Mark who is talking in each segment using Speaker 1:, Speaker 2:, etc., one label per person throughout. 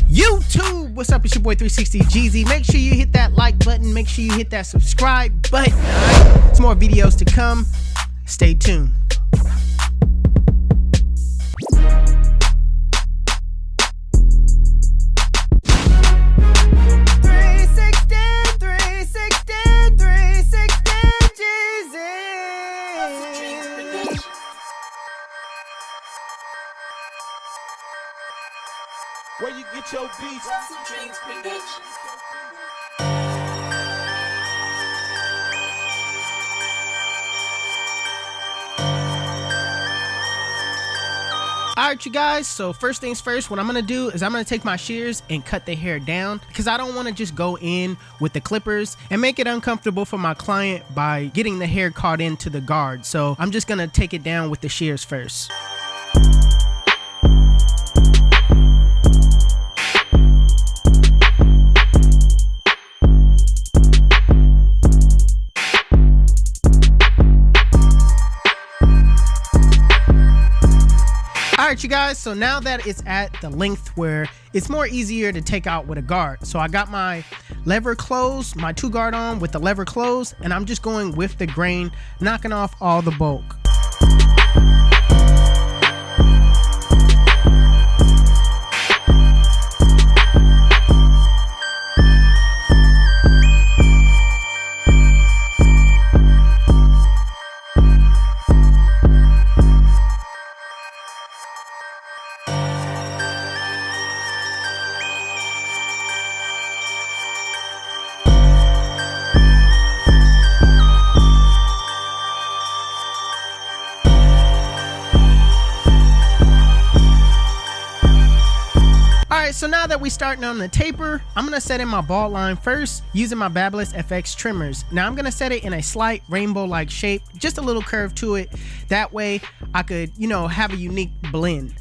Speaker 1: YouTube, what's up? It's your boy 360 Jeezy. Make sure you hit that like button. Make sure you hit that subscribe button. There's more videos to come. Stay tuned.
Speaker 2: Where you get your beats? HustleDreamProduction.
Speaker 1: Alright, you guys, so first things first, what I'm gonna do is I'm gonna take my shears and cut the hair down because I don't want to just go in with the clippers and make it uncomfortable for my client by getting the hair caught into the guard. So I'm just gonna take it down with the shears first. Alright, you guys, so now that it's at the length where it's more easier to take out with a guard, so I got my lever closed, my 2 guard on with the lever closed, and I'm just going with the grain, knocking off all the bulk. Alright, so now that we're starting on the taper, I'm going to set in my ball line first using my Babyliss FX trimmers. Now I'm going to set it in a slight rainbow-like shape, just a little curve to it. That way I could, have a unique blend.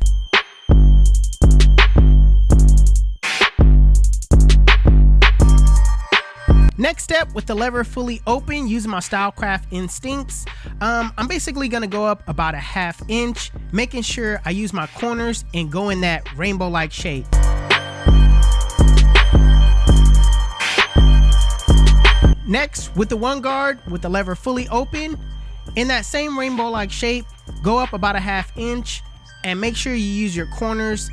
Speaker 1: Next step, with the lever fully open, using my Stylecraft instincts, I'm basically gonna go up about a 1/2 inch, making sure I use my corners and go in that rainbow-like shape. Next, with the 1 guard, with the lever fully open, in that same rainbow-like shape, go up about a 1/2 inch and make sure you use your corners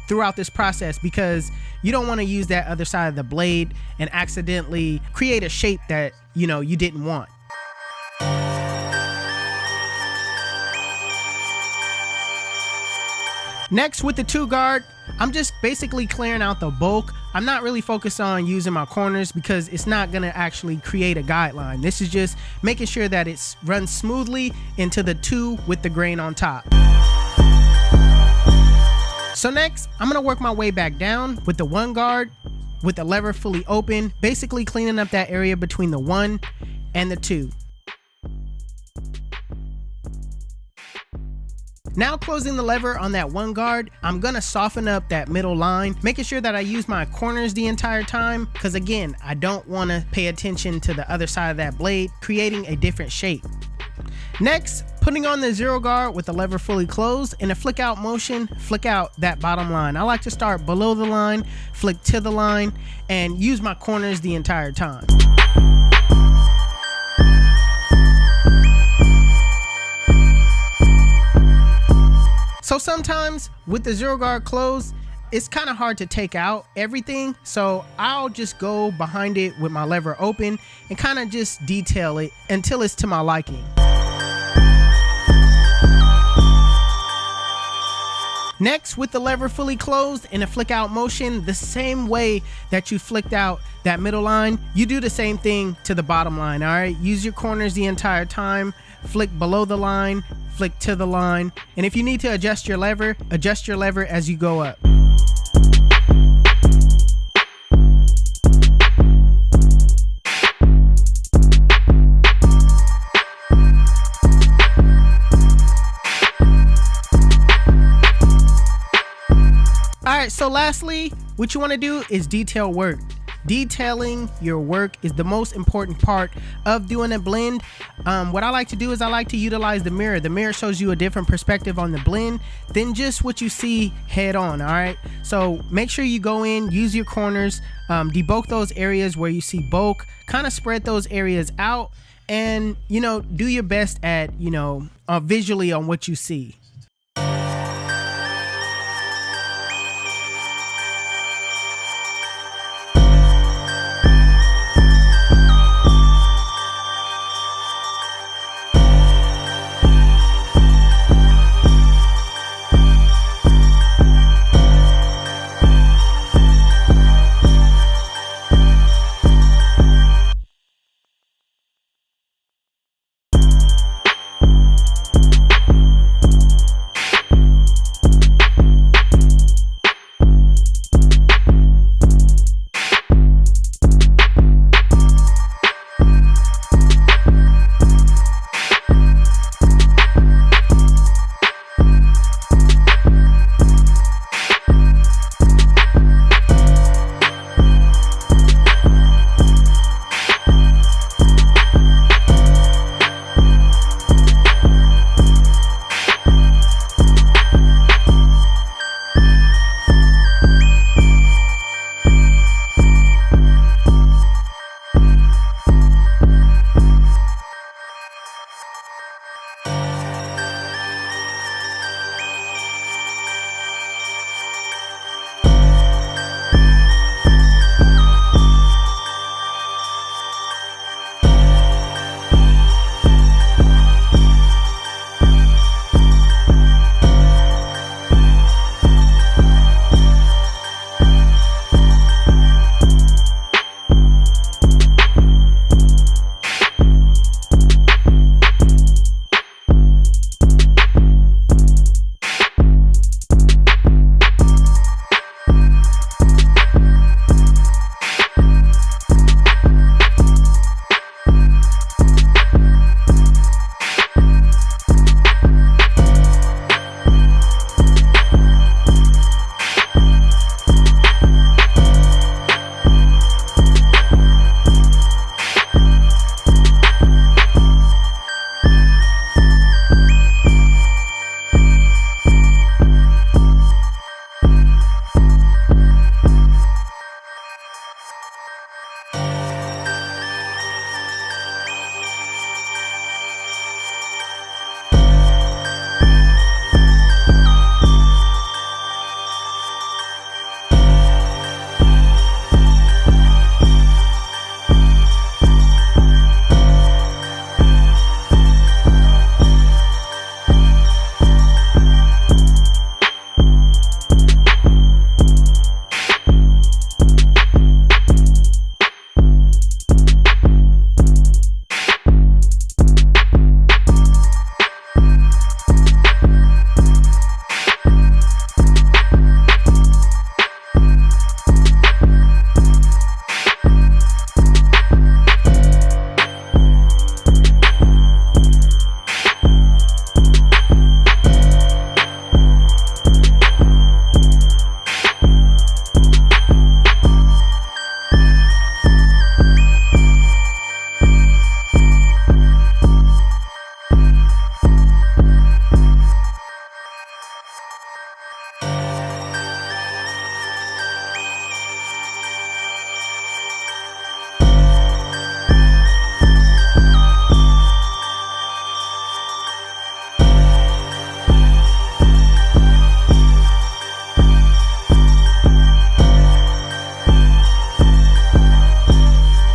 Speaker 1: throughout this process, because you don't want to use that other side of the blade and accidentally create a shape that you didn't want. Next, with the 2 guard, I'm just basically clearing out the bulk. I'm not really focused on using my corners because it's not going to actually create a guideline. This is just making sure that it runs smoothly into the 2 with the grain on top. So next, I'm going to work my way back down with the 1 guard, with the lever fully open, basically cleaning up that area between the 1 and the 2. Now closing the lever on that 1 guard, I'm going to soften up that middle line, making sure that I use my corners the entire time, because again, I don't want to pay attention to the other side of that blade, creating a different shape. Next, putting on the 0 guard with the lever fully closed, in a flick out motion, flick out that bottom line. I like to start below the line, flick to the line, and use my corners the entire time. So sometimes with the 0 guard closed, it's kind of hard to take out everything, so I'll just go behind it with my lever open and kind of just detail it until it's to my liking. Next, with the lever fully closed, in a flick out motion, the same way that you flicked out that middle line, you do the same thing to the bottom line. All right, use your corners the entire time, flick below the line, flick to the line, and if you need to adjust your lever as you go up. Alright, so lastly, what you want to do is detail work. detailing your work is the most important part of doing a blend. What I like to do is I like to utilize the mirror. The mirror shows you a different perspective on the blend than just what you see head on. All right, so make sure you go in, use your corners, debulk those areas where you see bulk, kind of spread those areas out, and do your best at visually on what you see.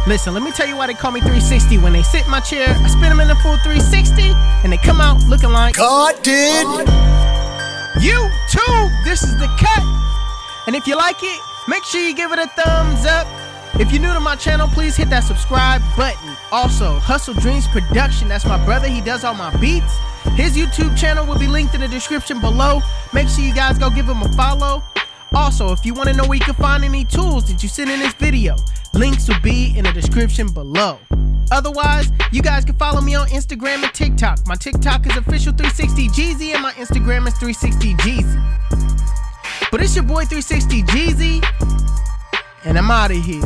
Speaker 1: Listen, let me tell you why they call me 360. When they sit in my chair, I spin them in the full 360, and they come out looking like
Speaker 3: God did.
Speaker 1: YouTube, this is the cut. And if you like it, make sure you give it a thumbs up. If you're new to my channel, please hit that subscribe button. Also, HustleDreamProduction, that's my brother. He does all my beats. His YouTube channel will be linked in the description below. Make sure you guys go give him a follow. Also, if you want to know where you can find any tools that you seen in this video, links will be in the description below. Otherwise, you guys can follow me on Instagram and TikTok. My TikTok is official360Jeezy and my Instagram is 360Jeezy. But it's your boy 360Jeezy, and I'm out of here.